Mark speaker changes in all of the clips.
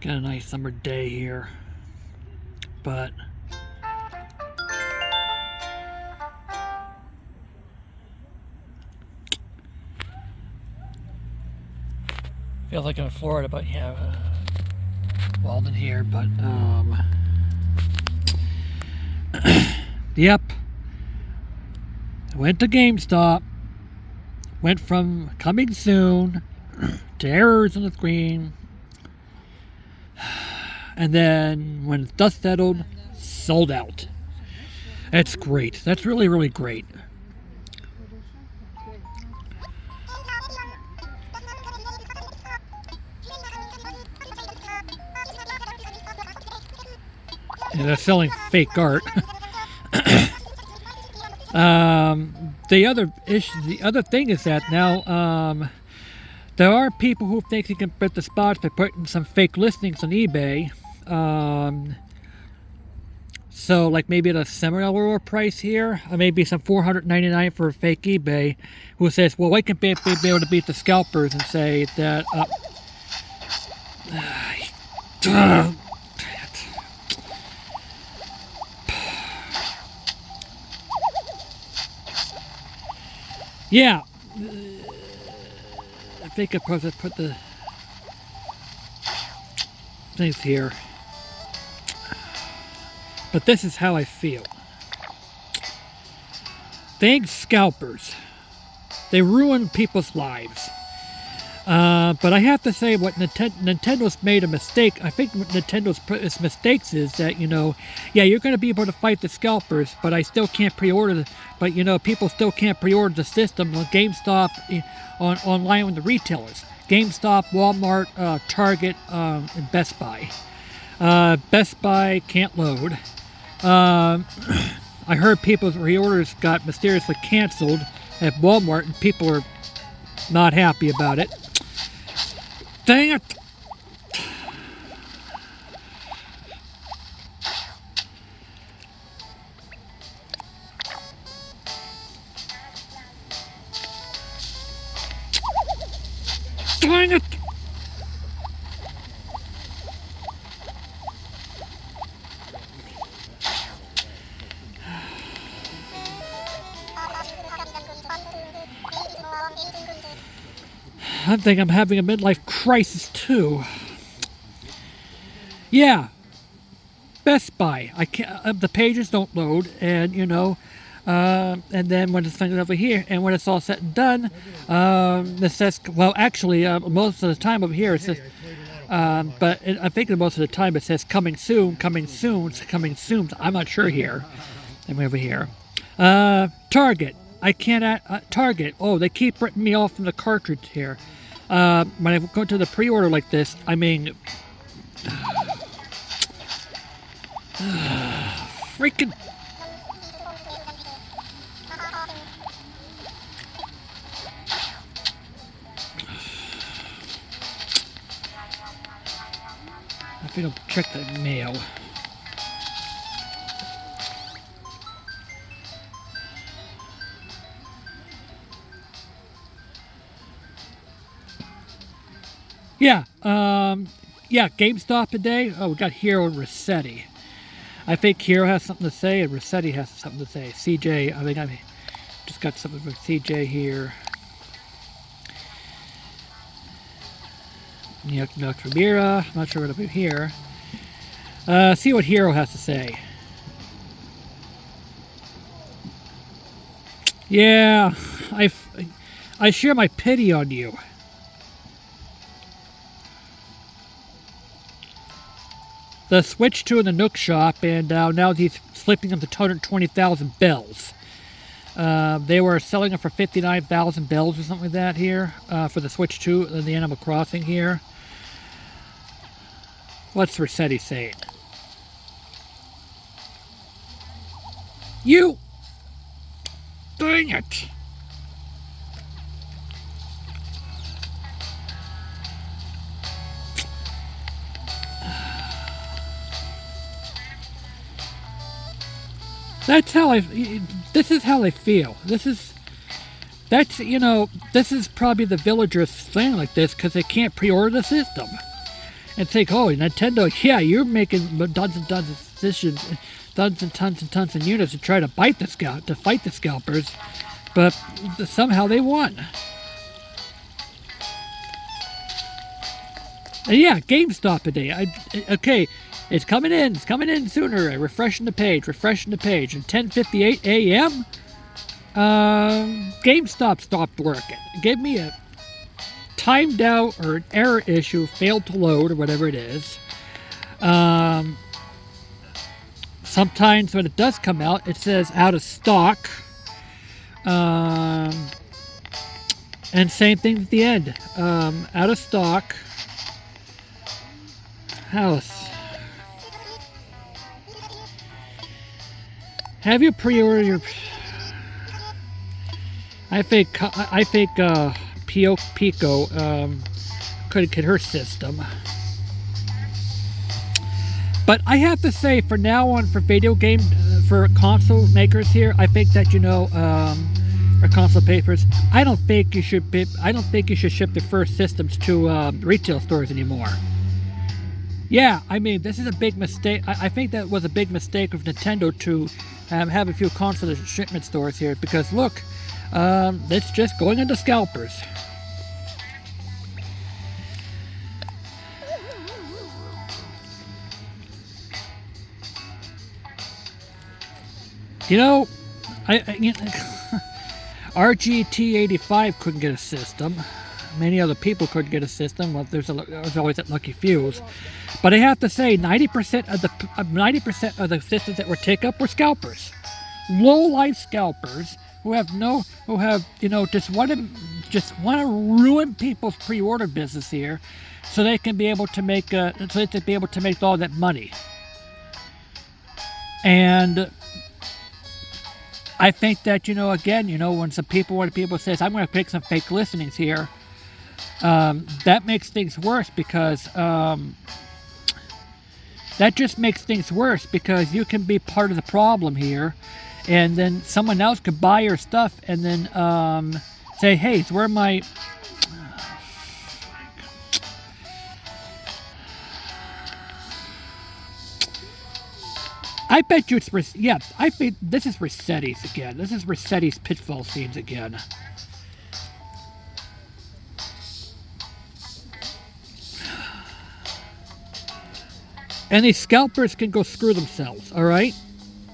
Speaker 1: Got a nice summer day here, but feels like I'm in Florida, but yeah, Walden here, but yep. Went to GameStop. Went from coming soon to errors on the screen. And then when the dust settled, sold out. That's great. That's really, really great. And they're selling fake art. The other thing is that now there are people who think you can put the spots by putting some fake listings on eBay. So like maybe at a similar price here, or maybe some $499 for a fake eBay, who says, well, I can be able to beat the scalpers and say that yeah, I think I put the things here, but this is how I feel. Thanks, scalpers. They ruin people's lives. But I have to say, what Nintendo's made a mistake. I think what Nintendo's mistakes is that, you know, yeah, you're going to be able to fight the scalpers, but I still can't pre-order. But you know, people still can't pre-order the system on GameStop, online with the retailers. GameStop, Walmart, Target, and Best Buy. Best Buy can't load. I heard people's reorders got mysteriously canceled at Walmart, and people are not happy about it. Dang it! Dang it! I think I'm having a midlife crisis too. Yeah, Best Buy. I can't. The pages don't load, and you know, and then when it's finished over here, and when it's all said and done, it says, well, actually, most of the time over here it says, but I think most of the time it says coming soon, coming soon, coming soon. I'm not sure here. I'm over here. Target. I can't Target. Oh, they keep ripping me off from the cartridge here. When I go to the pre-order like this, I mean, freaking. I think I'll check the mail. Yeah, yeah, GameStop today. Oh, we got Hero and Rossetti. I think Hero has something to say and Rossetti has something to say. CJ, I think I just got something from CJ here. Milk from Mira. I'm not sure what I'll be here. See what Hero has to say. Yeah, I share my pity on you. The Switch 2 in the Nook shop, and now he's flipping them to 220,000 bells. They were selling them for 59,000 bells or something like that here, for the Switch 2 and the Animal Crossing here. What's Rossetti saying? You! Dang it! That's how this is how I feel. You know, this is probably the villagers thing like this because they can't pre-order the system. and think, oh, Nintendo, yeah, you're making tons and tons of decisions, tons and tons of units to try to fight the scalpers, but somehow they won. And yeah, GameStop today. Okay, it's coming in. It's coming in sooner. Refreshing the page. And 10:58 a.m. GameStop stopped working. It gave me a timed out or an error issue, failed to load or whatever it is. Sometimes when it does come out, it says out of stock. And same thing at the end. Out of stock. House. Have you pre-ordered your? I think Pico could get her system. But I have to say, for now on, for video game, for console makers here, I think that or console papers, I don't think you should ship the first systems to retail stores anymore. Yeah, I mean, this is a big mistake. I think that was a big mistake of Nintendo to have a few console shipment stores here, because look, it's just going into scalpers. You know, RGT85 couldn't get a system. Many other people couldn't get a system. Well, there's always that lucky fews. But I have to say, 90% of the systems that were taken up were scalpers, low-life scalpers who just want to ruin people's pre-order business here, so they can be able to make all that money. And I think that when people says, I'm going to pick some fake listings here, that makes things worse, because that just makes things worse, because you can be part of the problem here, and then someone else could buy your stuff and then say, hey, where am I? I bet you it's, I think this is Rossetti's again. This is Rossetti's pitfall scenes again. And these scalpers can go screw themselves, all right?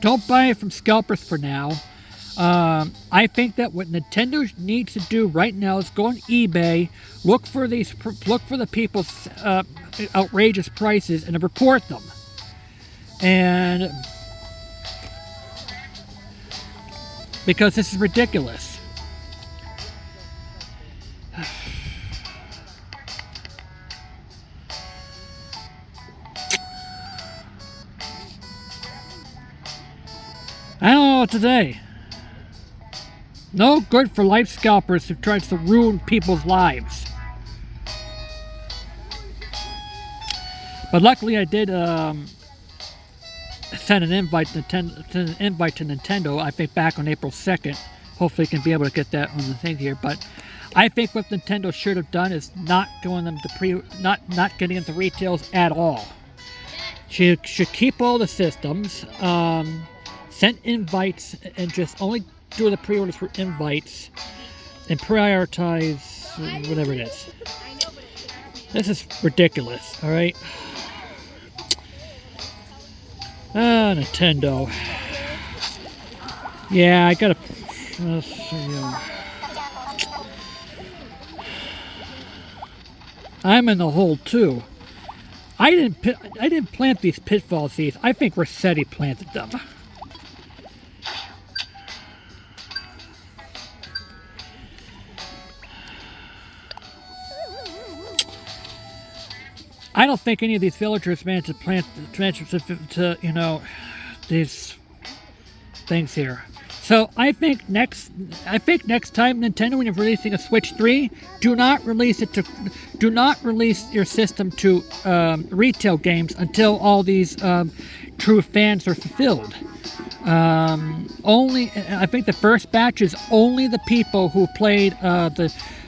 Speaker 1: Don't buy it from scalpers for now. I think that what Nintendo needs to do right now is go on eBay, look for the people's outrageous prices, and report them. And because this is ridiculous. I don't know what to say. No good for life scalpers who tries to ruin people's lives. But luckily I did send an invite to Nintendo, I think back on April 2nd. Hopefully you can be able to get that on the thing here. But I think what Nintendo should have done is not getting into retails at all. She should keep all the systems, send invites, and just only do the pre-orders for invites, and prioritize whatever it is. This is ridiculous, alright? Nintendo. Yeah, I gotta... I'm in the hole too. I didn't plant these pitfall seeds. I think Rossetti planted them. I don't think any of these villagers managed to plant these things here. So I think next time Nintendo, when you're releasing a Switch 3, do not release your system to retail games until all these true fans are fulfilled. I think the first batch is only the people who played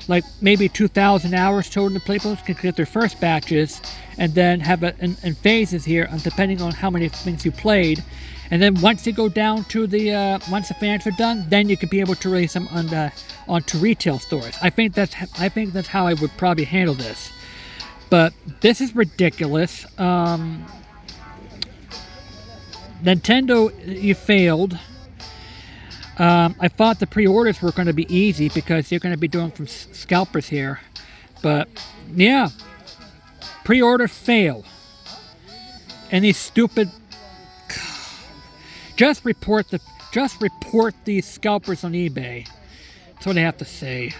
Speaker 1: like maybe 2,000 hours total to play can get their first batches, and then have it in phases here, depending on how many things you played. And then once you go down to the once the fans are done, then you could be able to release them onto retail stores. I think that's how I would probably handle this. But this is ridiculous. Nintendo, you failed. I thought the pre-orders were going to be easy because you're going to be doing some scalpers here. But yeah, pre-order fail. And these stupid. Just report these scalpers on eBay. That's what I have to say.